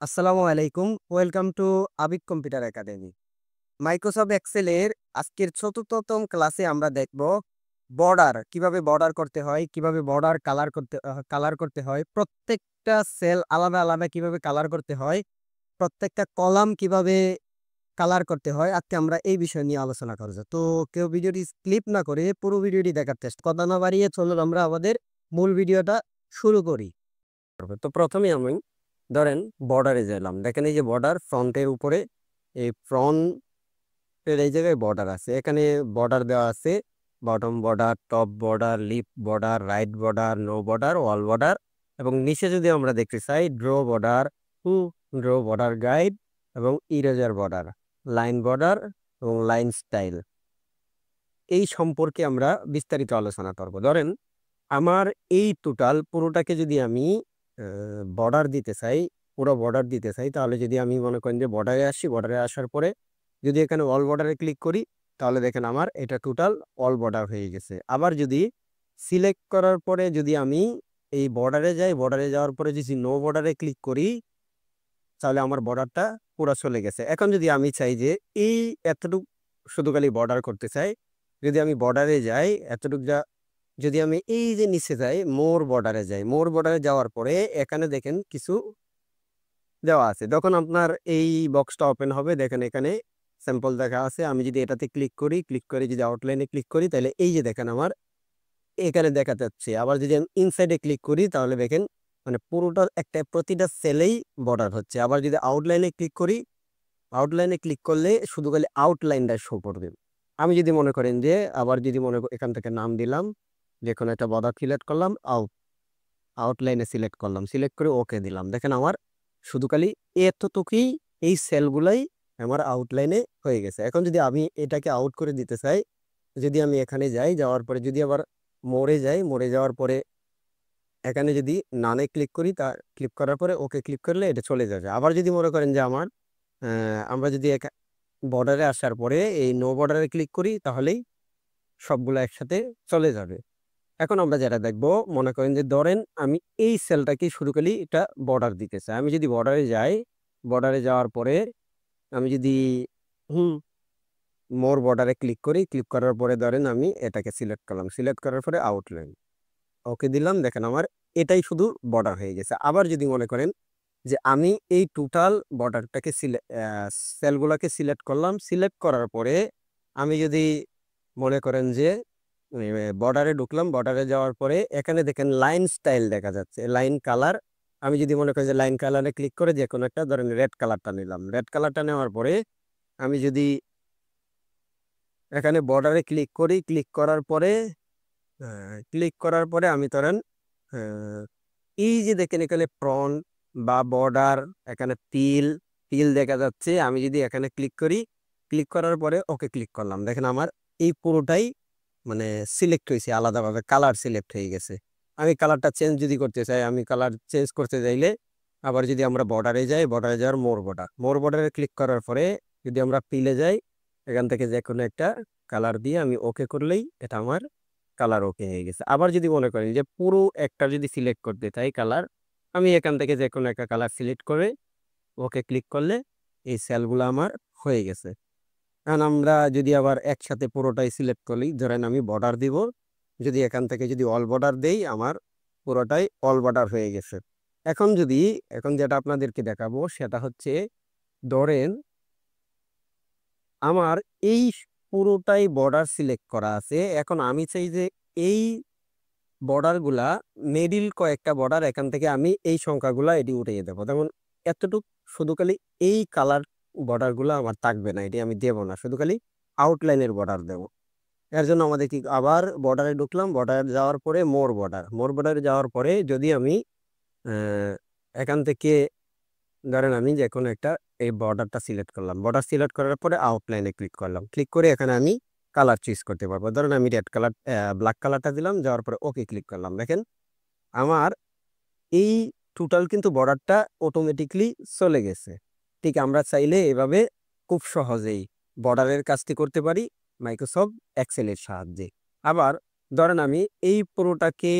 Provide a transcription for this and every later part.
আসসালামু আলাইকুম। Welcome to Abid computer academy. Microsoft এক্সেলের আজকের ৪র্থতম ক্লাসে আমরা দেখব বর্ডার কিভাবে বর্ডার করতে হয়, কিভাবে বর্ডার কালার করতে হয়, প্রত্যেকটা সেল আলাদা, আলাদা কিভাবে কালার করতে হয়, প্রত্যেকটা কলাম কিভাবে কালার করতে হয়। আজকে আমরা এই বিষয় নিয়ে আলোচনা করব। তো কেউ ভিডিওটি স্কিপ না করে পুরো ভিডিওটি দেখার চেষ্টা কথা না বাড়িয়ে চলুন আমরা আমাদের মূল ভিডিওটা শুরু করি। তো প্রথমে আমি ধরেন বর্ডারে গেলাম, দেখেন এই যে বর্ডার ফ্রন্টের উপরে, এই ফ্রন্টের এই জায়গায় বর্ডার আছে, এখানে বর্ডার দেওয়া আছে bottom border, top border, left border, right border, no border, all border এবং নিচে যদি আমরা দেখতে চাই draw border, to draw border grid এবং ইরেজার বর্ডার, লাইন বর্ডার এবং লাইন স্টাইল। এই সম্পর্কে আমরা বিস্তারিত আলোচনা করব। ধরেন আমার এই টোটাল পুরোটাকে যদি আমি বর্ডার দিতে চাই, পুরো বর্ডার দিতে চাই, তাহলে যদি আমি মনে করেন যে বর্ডারে আসি, বর্ডারে আসার পরে যদি এখানে অল বর্ডারে ক্লিক করি, তাহলে দেখেন আমার এটা টোটাল অল বর্ডার হয়ে গেছে। আবার যদি সিলেক্ট করার পরে যদি আমি এই বর্ডারে যাই, বর্ডারে যাওয়ার পরে যদি নো বর্ডারে ক্লিক করি, তাহলে আমার বর্ডারটা পুরো চলে গেছে। এখন যদি আমি চাই যে এই এতটুকু শুধু খালি বর্ডার করতে চাই, যদি আমি বর্ডারে যাই এতটুকু যদি আমি এই যে নিচে যাই, মোর বর্ডারে যাই, মোর বর্ডারে যাওয়ার পরে এখানে দেখেন কিছু দেওয়া আছে। যখন আপনার এই বক্সটা ওপেন হবে, দেখেন এখানে স্যাম্পল দেখা আছে। আমি যদি এটাতে ক্লিক করি, ক্লিক করে যদি আউটলাইনে ক্লিক করি, তাহলে এই যে দেখেন আমার এখানে দেখা যাচ্ছে। আবার যদি আমি ইনসাইডে ক্লিক করি, তাহলে দেখেন মানে পুরোটা একটা প্রতিটা সেলেই বর্ডার হচ্ছে। আবার যদি আউটলাইনে ক্লিক করি, আউটলাইনে ক্লিক করলে শুধু খালি আউটলাইনটা শো করবে। আমি যদি মনে করেন যে আবার যদি এখান থেকে নাম দিলাম, যে কোনো একটা বর্ডার সিলেক্ট করলাম, আউটলাইনে সিলেক্ট করলাম, সিলেক্ট করে ওকে দিলাম, দেখেন আমার শুধু খালি এতটুকুই এই সেলগুলাই আমার আউটলাইনে হয়ে গেছে। এখন যদি আমি এটাকে আউট করে দিতে চাই, যদি আমি এখানে যাই, যাওয়ার পরে যদি আবার মোড়ে যাই, মোড়ে যাওয়ার পরে এখানে যদি নানে ক্লিক করি, তা ক্লিক করার পরে ওকে ক্লিক করলে এটা চলে যাবে। আবার যদি মনে করেন যে আমরা যদি বর্ডারে আসার পরে এই নো বর্ডারে ক্লিক করি, তাহলেই সবগুলো একসাথে চলে যাবে। এখন আমরা যেটা দেখবো, মনে করেন যে ধরেন আমি এই সেলটাকে শুরু করি, এটা বর্ডার দিতে চাই। আমি যদি বর্ডারে যাই, বর্ডারে যাওয়ার পরে আমি যদি হুম মোর বর্ডারে ক্লিক করি, ক্লিক করার পরে ধরেন আমি এটাকে সিলেক্ট করলাম, সিলেক্ট করার পরে আউটলাইন ওকে দিলাম, দেখেন আমার এটাই শুধু বর্ডার হয়ে গেছে। আবার যদি মনে করেন যে আমি এই টোটাল বর্ডারটাকে সেলগুলোকে সিলেক্ট করলাম, সিলেক্ট করার পরে আমি যদি মনে করেন যে বর্ডারে ঢুকলাম, বর্ডারে যাওয়ার পরে এখানে দেখেন লাইন স্টাইল দেখা যাচ্ছে, লাইন কালার। আমি যদি মনে করি যে লাইন কালারে ক্লিক করে যে কোনো একটা ধরেন রেড কালারটা নিলাম, রেড কালারটা নেওয়ার পরে আমি যদি এখানে বর্ডারে ক্লিক করি, ক্লিক করার পরে আমি ধরেন এই যে দেখেন এখানে প্রন বা বর্ডার, এখানে তিল দেখা যাচ্ছে। আমি যদি এখানে ক্লিক করি, ক্লিক করার পরে ওকে ক্লিক করলাম, দেখেন আমার এই পুরোটাই মানে সিলেক্ট হয়েছে, আলাদাভাবে কালার সিলেক্ট হয়ে গেছে। আমি কালারটা চেঞ্জ যদি করতে চাই, আমি কালার চেঞ্জ করতে চাইলে আবার যদি আমরা বর্ডারে যাই, বর্ডারে যাওয়ার মোর বর্ডারে ক্লিক করার পরে যদি আমরা পিলে যাই, এখান থেকে যে কোনো একটা কালার দিয়ে আমি ওকে করলেই এটা আমার কালার ওকে হয়ে গেছে। আবার যদি মনে করেন যে পুরো একটা যদি সিলেক্ট করতে চাই কালার, আমি এখান থেকে যে কোনো একটা কালার সিলেক্ট করে ওকে ক্লিক করলে এই সেলগুলো আমার হয়ে গেছে। এখন আমরা যদি আবার একসাথে পুরোটাই সিলেক্ট করি, ধরেন আমি বর্ডার দিব, যদি এখান থেকে যদি অল বর্ডার দেই, আমার পুরোটাই অল বর্ডার হয়ে গেছে। এখন যেটা আপনাদেরকে দেখাবো সেটা হচ্ছে, ধরেন আমার এই পুরোটাই বর্ডার সিলেক্ট করা আছে। এখন আমি চাই যে এই বর্ডারগুলা মিডিল কয়েকটা বর্ডার এখান থেকে আমি এই সংখ্যাগুলা এটি উঠিয়ে দেবো। যেমন এতটুক শুধু খালি এই কালার বর্ডারগুলো আমার থাকবে না, এটি আমি দেবো না, শুধু খালি আউটলাইনের বর্ডার দেবো। এর জন্য আমাদের কি আবার বর্ডারে ঢুকলাম, বর্ডারে যাওয়ার পরে মোর বর্ডারে যাওয়ার পরে যদি আমি এখান থেকে ধরেন আমি যে কোনো একটা এই বর্ডারটা সিলেক্ট করলাম, বর্ডার সিলেক্ট করার পরে আউটলাইনে ক্লিক করলাম, ক্লিক করে এখানে আমি কালার চুজ করতে পারবো। ধরেন আমি রেড কালার, ব্ল্যাক কালারটা দিলাম, যাওয়ার পরে ওকে ক্লিক করলাম, দেখেন আমার এই টোটাল কিন্তু বর্ডারটা অটোমেটিকলি চলে গেছে। ঠিক আমরা চাইলে এভাবে খুব সহজেই বর্ডারের কাজটি করতে পারি মাইক্রোসফট এক্সেলের সাহায্যে। আবার ধরেন আমি এই পুরোটাকে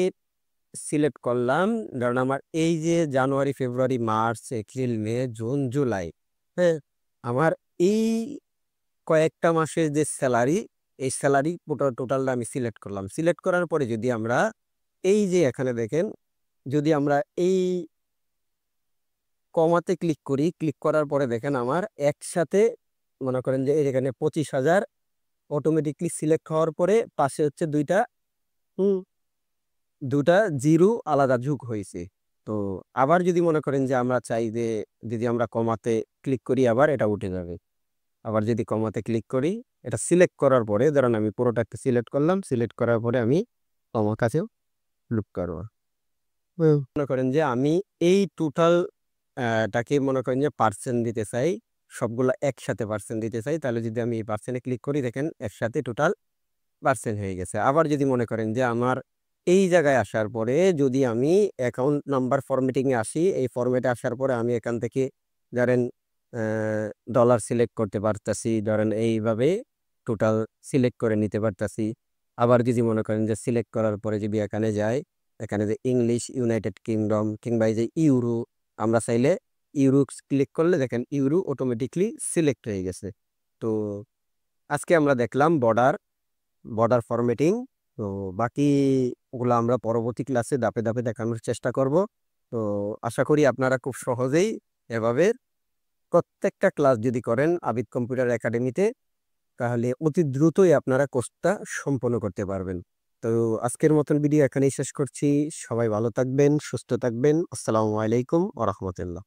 সিলেক্ট করলাম। ধরেন আমার এই যে জানুয়ারি, ফেব্রুয়ারি, মার্চ, এপ্রিল, মে, জুন, জুলাই, হ্যাঁ? আমার এই কয়েকটা মাসের যে স্যালারি, এই স্যালারি টোটালটা আমি সিলেক্ট করলাম। সিলেক্ট করার পরে যদি আমরা এই যে এখানে দেখেন, যদি আমরা এই কমাতে ক্লিক করি, ক্লিক করার পরে দেখেন আমার একসাথে মনে করেন যে এখানে 25,000 অটোমেটিকলি সিলেক্ট হওয়ার পরে পাশে হচ্ছে হুম, দুটা জিরো আলাদা যোগ হয়েছে। তো আবার যদি মনে করেন যে আমরা চাই যে যদি আমরা কমাতে ক্লিক করি আবার এটা উঠে যাবে। আবার যদি কমাতে ক্লিক করি, এটা সিলেক্ট করার পরে ধরেন আমি পুরোটাকে সিলেক্ট করলাম, সিলেক্ট করার পরে আমি কমা কাছেও লুপ করবো। মনে করেন যে আমি এই টোটাল টাকে মনে করেন যে পার্সেন্ট দিতে চাই, সবগুলা একসাথে পার্সেন্ট দিতে চাই, তাহলে যদি আমি এই পার্সেন্টে ক্লিক করি দেখেন একসাথে টোটাল পার্সেন্ট হয়ে গেছে। আবার যদি মনে করেন যে আমার এই জায়গায় আসার পরে যদি আমি অ্যাকাউন্ট নাম্বার ফরম্যাটিং এ আসি, এই ফরম্যাটে আসার পরে আমি এখান থেকে ধরেন ডলার সিলেক্ট করতে পারতাছি, ধরেন এইভাবে টোটাল সিলেক্ট করে নিতে পারতাছি। আবার যদি মনে করেন যে সিলেক্ট করার পরে যদি এখানে যায়, এখানে যে ইংলিশ, ইউনাইটেড কিংডম কিংবা এই যে ইউরো, আমরা চাইলে ইউরো ক্লিক করলে দেখেন ইউরো অটোমেটিকলি সিলেক্ট হয়ে গেছে। তো আজকে আমরা দেখলাম বর্ডার ফরম্যাটিং। তো বাকি ওগুলো আমরা পরবর্তী ক্লাসে ধাপে ধাপে দেখানোর চেষ্টা করব। তো আশা করি আপনারা খুব সহজেই এভাবে প্রত্যেকটা ক্লাস যদি করেন আবিদ কম্পিউটার একাডেমিতে, তাহলে অতি দ্রুতই আপনারা কোর্সটা সম্পন্ন করতে পারবেন। তো আজকের মতন ভিডিও এখানেই শেষ করছি। সবাই ভালো থাকবেন, সুস্থ থাকবেন। আসসালামু আলাইকুম ওয়া রাহমাতুল্লাহ।